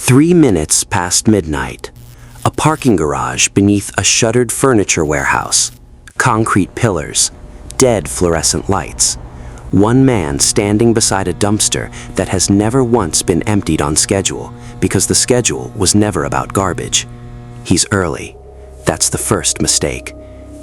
3 minutes past midnight. A parking garage beneath a shuttered furniture warehouse. Concrete pillars. Dead fluorescent lights. One man standing beside a dumpster that has never once been emptied on schedule because the schedule was never about garbage. He's early. That's the first mistake.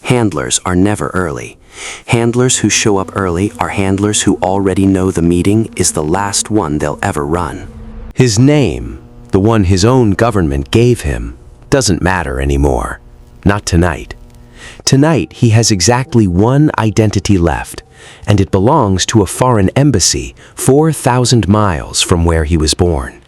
Handlers are never early. Handlers who show up early are handlers who already know the meeting is the last one they'll ever run. His name, the one his own government gave him, doesn't matter anymore. Not tonight. Tonight, he has exactly one identity left, and it belongs to a foreign embassy 4,000 miles from where he was born.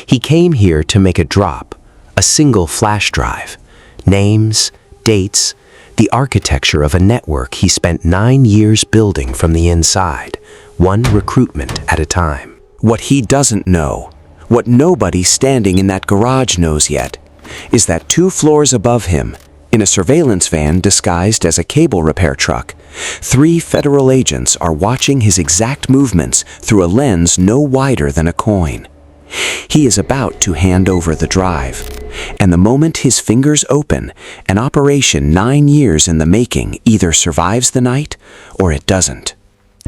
He came here to make a drop, a single flash drive. Names, dates, the architecture of a network he spent 9 years building from the inside, one recruitment at a time. What he doesn't know, what nobody standing in that garage knows yet, is that 2 floors above him, in a surveillance van disguised as a cable repair truck, 3 federal agents are watching his exact movements through a lens no wider than a coin. He is about to hand over the drive, and the moment his fingers open, an operation 9 years in the making either survives the night or it doesn't.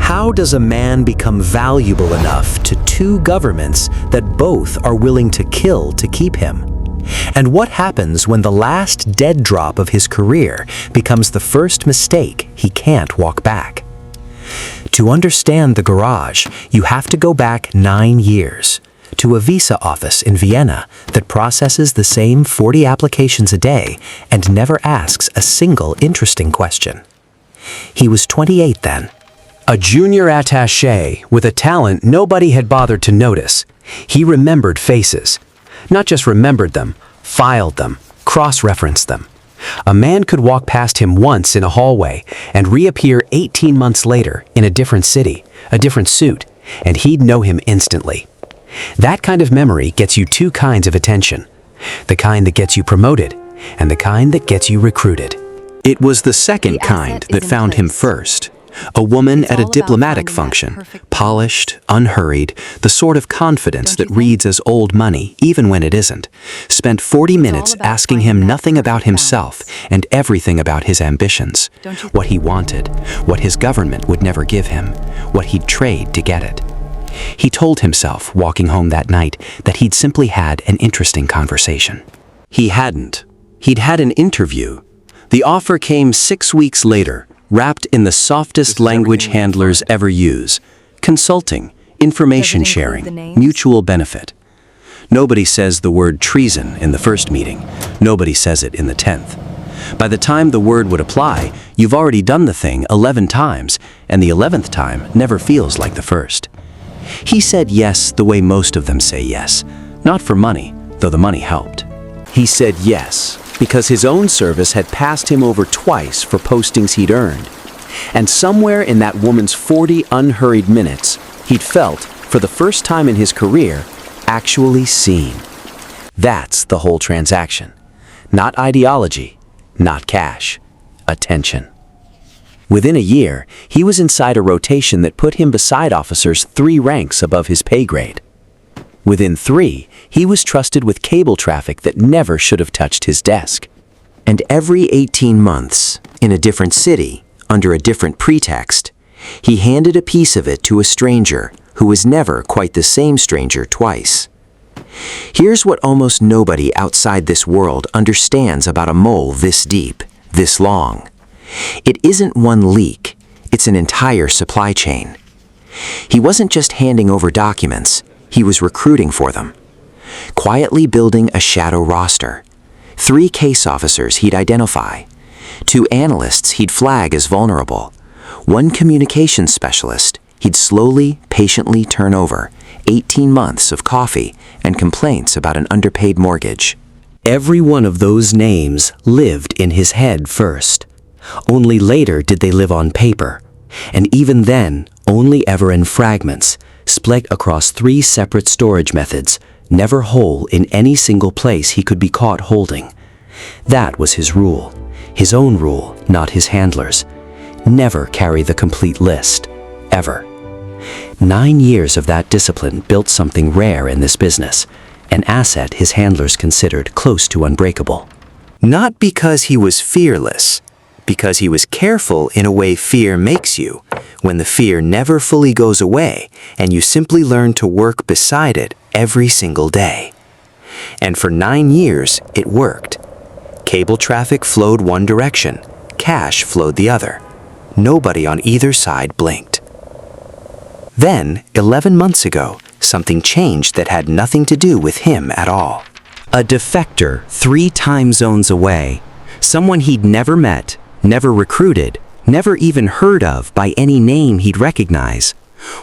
How does a man become valuable enough to 2 governments that both are willing to kill to keep him? And what happens when the last dead drop of his career becomes the first mistake he can't walk back? To understand the garage, you have to go back 9 years, to a visa office in Vienna that processes the same 40 applications a day and never asks a single interesting question. He was 28 then. A junior attaché with a talent nobody had bothered to notice. He remembered faces. Not just remembered them, filed them, cross-referenced them. A man could walk past him once in a hallway and reappear 18 months later in a different city, a different suit, and he'd know him instantly. That kind of memory gets you 2 kinds of attention. The kind that gets you promoted, and the kind that gets you recruited. It was the second kind that found him first. A woman at a diplomatic function, polished, unhurried, the sort of confidence that reads as old money, even when it isn't, spent 40 minutes asking him nothing about himself and everything about his ambitions, what he wanted, what his government would never give him, what he'd trade to get it. He told himself, walking home that night, that he'd simply had an interesting conversation. He hadn't. He'd had an interview. The offer came 6 weeks later, wrapped in the softest language handlers ever use: consulting, information sharing, mutual benefit. Nobody says the word treason in the first meeting. Nobody says it in the 10th. By the time the word would apply, you've already done the thing 11 times, and the 11th time never feels like the first. He said yes the way most of them say yes, not for money, though the money helped. He said yes because his own service had passed him over twice for postings he'd earned. And somewhere in that woman's 40 unhurried minutes, he'd felt, for the first time in his career, actually seen. That's the whole transaction. Not ideology, not cash, attention. Within a year, he was inside a rotation that put him beside officers 3 ranks above his pay grade. Within 3, he was trusted with cable traffic that never should have touched his desk. And every 18 months, in a different city, under a different pretext, he handed a piece of it to a stranger who was never quite the same stranger twice. Here's what almost nobody outside this world understands about a mole this deep, this long. It isn't one leak, it's an entire supply chain. He wasn't just handing over documents, he was recruiting for them. Quietly building a shadow roster. 3 case officers he'd identify. 2 analysts he'd flag as vulnerable. 1 communications specialist he'd slowly, patiently turn over. 18 months of coffee and complaints about an underpaid mortgage. Every one of those names lived in his head first. Only later did they live on paper. And even then, only ever in fragments, split across 3 separate storage methods, never whole in any single place he could be caught holding. That was his rule. His own rule, not his handlers. Never carry the complete list. Ever. 9 years of that discipline built something rare in this business. an asset his handlers considered close to unbreakable. Not because he was fearless, because he was careful in a way fear makes you, when the fear never fully goes away and you simply learn to work beside it every single day. And for 9 years, it worked. Cable traffic flowed one direction, cash flowed the other. Nobody on either side blinked. Then, 11 months ago, something changed that had nothing to do with him at all. A defector 3 time zones away, someone he'd never met, never recruited, never even heard of by any name he'd recognize,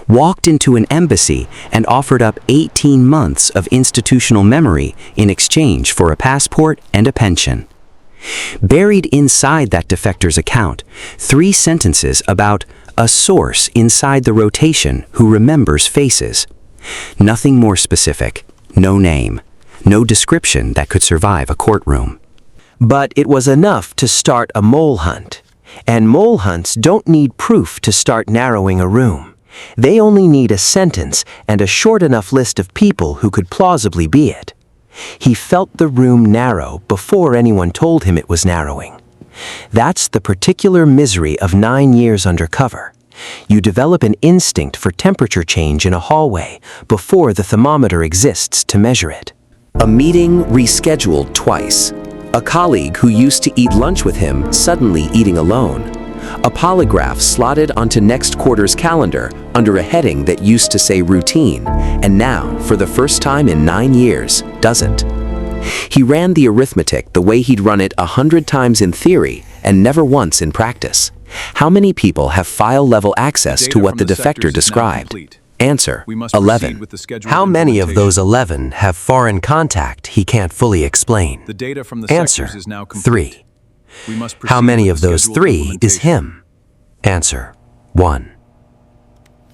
walked into an embassy and offered up 18 months of institutional memory in exchange for a passport and a pension. Buried inside that defector's account, 3 sentences about a source inside the rotation who remembers faces. Nothing more specific, no name, no description that could survive a courtroom. But it was enough to start a mole hunt. And mole hunts don't need proof to start narrowing a room. They only need a sentence and a short enough list of people who could plausibly be it. He felt the room narrow before anyone told him it was narrowing. That's the particular misery of 9 years undercover. You develop an instinct for temperature change in a hallway before the thermometer exists to measure it. A meeting rescheduled twice. A colleague who used to eat lunch with him suddenly eating alone. A polygraph slotted onto next quarter's calendar under a heading that used to say routine, and now, for the first time in 9 years, doesn't. He ran the arithmetic the way he'd run it 100 times in theory and never once in practice. How many people have file-level access to what the defector described? Answer, 11. How many of those 11 have foreign contact he can't fully explain? Answer, 3. How many of those 3 is him? Answer, 1.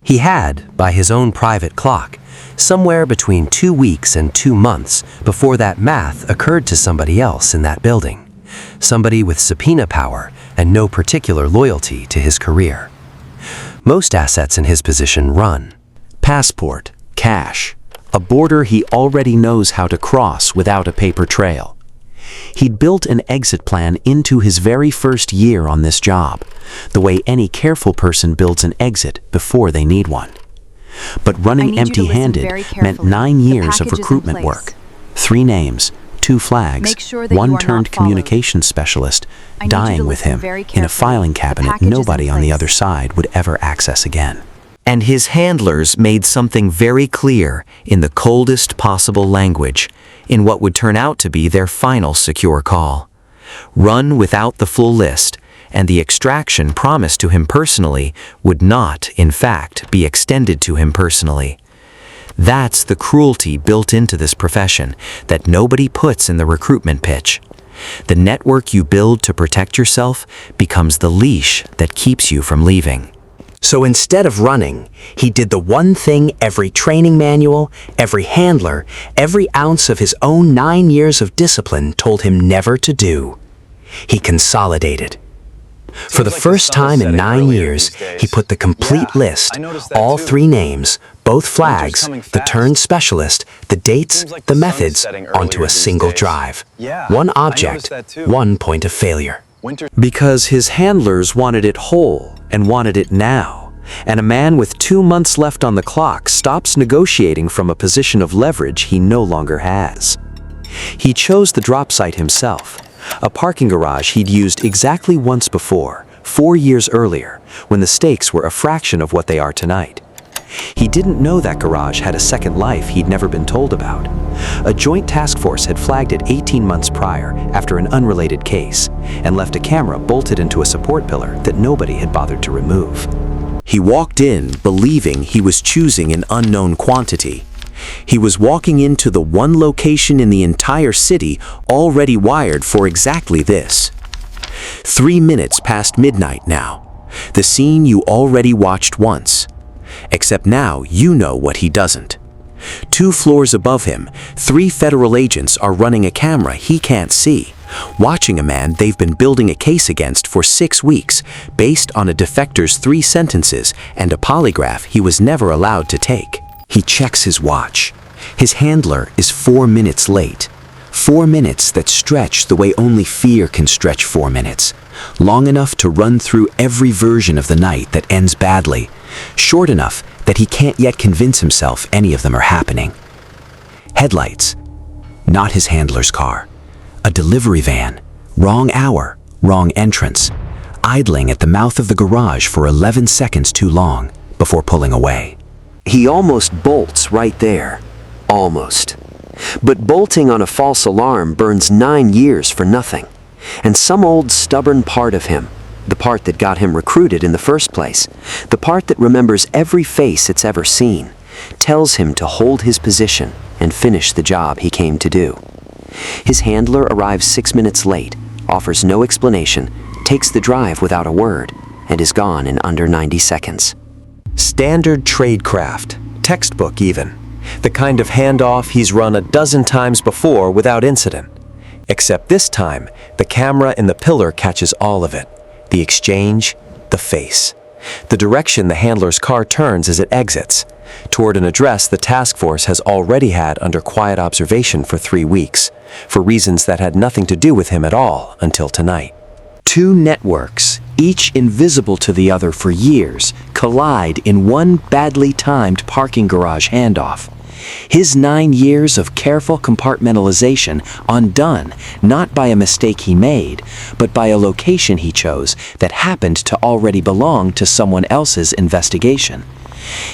He had, by his own private clock, somewhere between 2 weeks and 2 months before that math occurred to somebody else in that building. Somebody with subpoena power and no particular loyalty to his career. Most assets in his position run. Passport, cash, a border he already knows how to cross without a paper trail. He'd built an exit plan into his very first year on this job, the way any careful person builds an exit before they need one. But running empty-handed meant 9 years of recruitment work. 3 names, 2 flags, 1 turned communications specialist, dying with him in a filing cabinet nobody on the other side would ever access again. And his handlers made something very clear in the coldest possible language, in what would turn out to be their final secure call. Run without the full list, and the extraction promised to him personally would not, in fact, be extended to him personally. That's the cruelty built into this profession that nobody puts in the recruitment pitch. The network you build to protect yourself becomes the leash that keeps you from leaving. So instead of running, he did the one thing every training manual, every handler, every ounce of his own 9 years of discipline told him never to do. He consolidated. For the first time in 9 years, he put the complete list, all 3 names, both flags, the turned specialist, the dates, the methods, onto a single drive. One object, 1 point of failure. Because his handlers wanted it whole and wanted it now, and a man with 2 months left on the clock stops negotiating from a position of leverage he no longer has. He chose the drop site himself, a parking garage he'd used exactly once before, 4 years earlier, when the stakes were a fraction of what they are tonight. He didn't know that garage had a second life he'd never been told about. A joint task force had flagged it 18 months prior after an unrelated case and left a camera bolted into a support pillar that nobody had bothered to remove. He walked in believing he was choosing an unknown quantity. He was walking into the one location in the entire city already wired for exactly this. 3 minutes past midnight now. The scene you already watched once. Except now you know what he doesn't. 2 floors above him, 3 federal agents are running a camera he can't see, watching a man they've been building a case against for 6 weeks, based on a defector's 3 sentences and a polygraph he was never allowed to take. He checks his watch. His handler is 4 minutes late. 4 minutes that stretch the way only fear can stretch 4 minutes. Long enough to run through every version of the night that ends badly. Short enough that he can't yet convince himself any of them are happening. Headlights. Not his handler's car. A delivery van. Wrong hour, wrong entrance. Idling at the mouth of the garage for 11 seconds too long before pulling away. He almost bolts right there. Almost. But bolting on a false alarm burns 9 years for nothing. And some old stubborn part of him, the part that got him recruited in the first place, the part that remembers every face it's ever seen, tells him to hold his position and finish the job he came to do. His handler arrives 6 minutes late, offers no explanation, takes the drive without a word, and is gone in under 90 seconds. Standard tradecraft, textbook even. The kind of handoff he's run a dozen times before without incident. Except this time, the camera in the pillar catches all of it. The exchange, the face. The direction the handler's car turns as it exits. Toward an address the task force has already had under quiet observation for 3 weeks, for reasons that had nothing to do with him at all until tonight. 2 networks, each invisible to the other for years, collide in one badly timed parking garage handoff. His 9 years of careful compartmentalization undone not by a mistake he made, but by a location he chose that happened to already belong to someone else's investigation.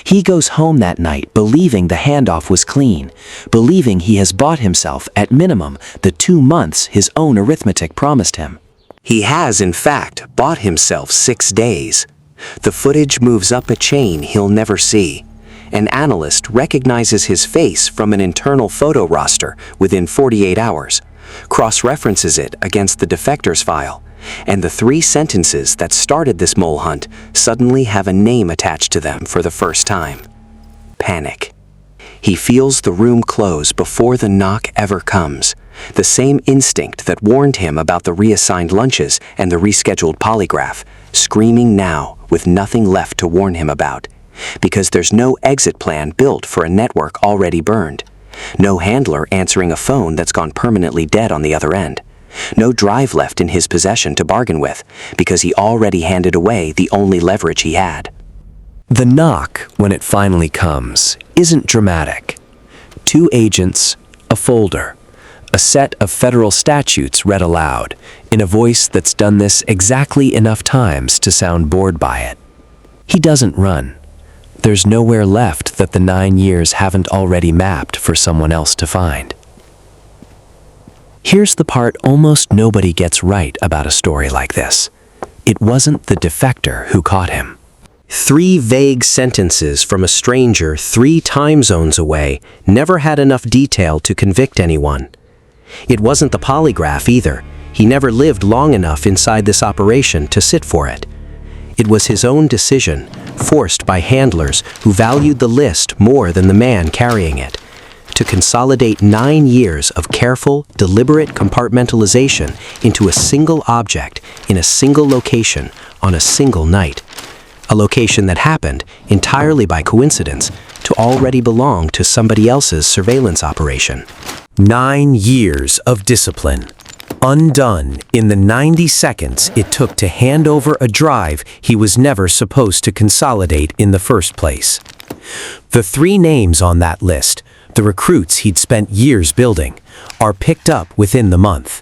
He goes home that night believing the handoff was clean, believing he has bought himself, at minimum, the 2 months his own arithmetic promised him. He has, in fact, bought himself 6 days. The footage moves up a chain he'll never see. An analyst recognizes his face from an internal photo roster within 48 hours, cross-references it against the defector's file, and the 3 sentences that started this mole hunt suddenly have a name attached to them for the first time. Panic. He feels the room close before the knock ever comes, the same instinct that warned him about the reassigned lunches and the rescheduled polygraph, screaming now with nothing left to warn him about. Because there's no exit plan built for a network already burned. No handler answering a phone that's gone permanently dead on the other end. No drive left in his possession to bargain with, because he already handed away the only leverage he had. The knock, when it finally comes, isn't dramatic. 2 agents, a folder, a set of federal statutes read aloud, in a voice that's done this exactly enough times to sound bored by it. He doesn't run. There's nowhere left that the 9 years haven't already mapped for someone else to find. Here's the part almost nobody gets right about a story like this. It wasn't the defector who caught him. 3 vague sentences from a stranger 3 time zones away never had enough detail to convict anyone. It wasn't the polygraph either. He never lived long enough inside this operation to sit for it. It was his own decision, forced by handlers who valued the list more than the man carrying it, to consolidate 9 years of careful, deliberate compartmentalization into a single object in a single location on a single night. A location that happened, entirely by coincidence, to already belong to somebody else's surveillance operation. 9 years of discipline. Undone in the 90 seconds it took to hand over a drive he was never supposed to consolidate in the first place. The 3 names on that list, the recruits he'd spent years building, are picked up within the month.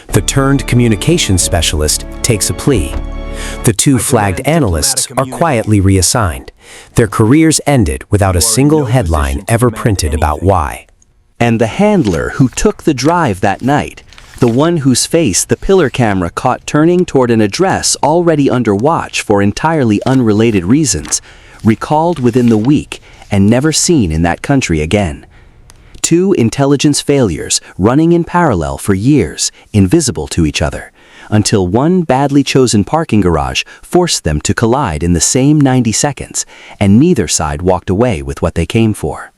The turned communications specialist takes a plea. The 2 flagged analysts are quietly reassigned. Their careers ended without a single headline ever printed about why. And the handler who took the drive that night, the one whose face the pillar camera caught turning toward an address already under watch for entirely unrelated reasons, recalled within the week and never seen in that country again. 2 intelligence failures running in parallel for years, invisible to each other, until one badly chosen parking garage forced them to collide in the same 90 seconds, and neither side walked away with what they came for.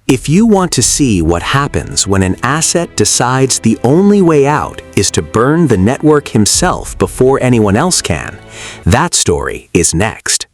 If you want to see what happens when an asset decides the only way out is to burn the network himself before anyone else can, that story is next.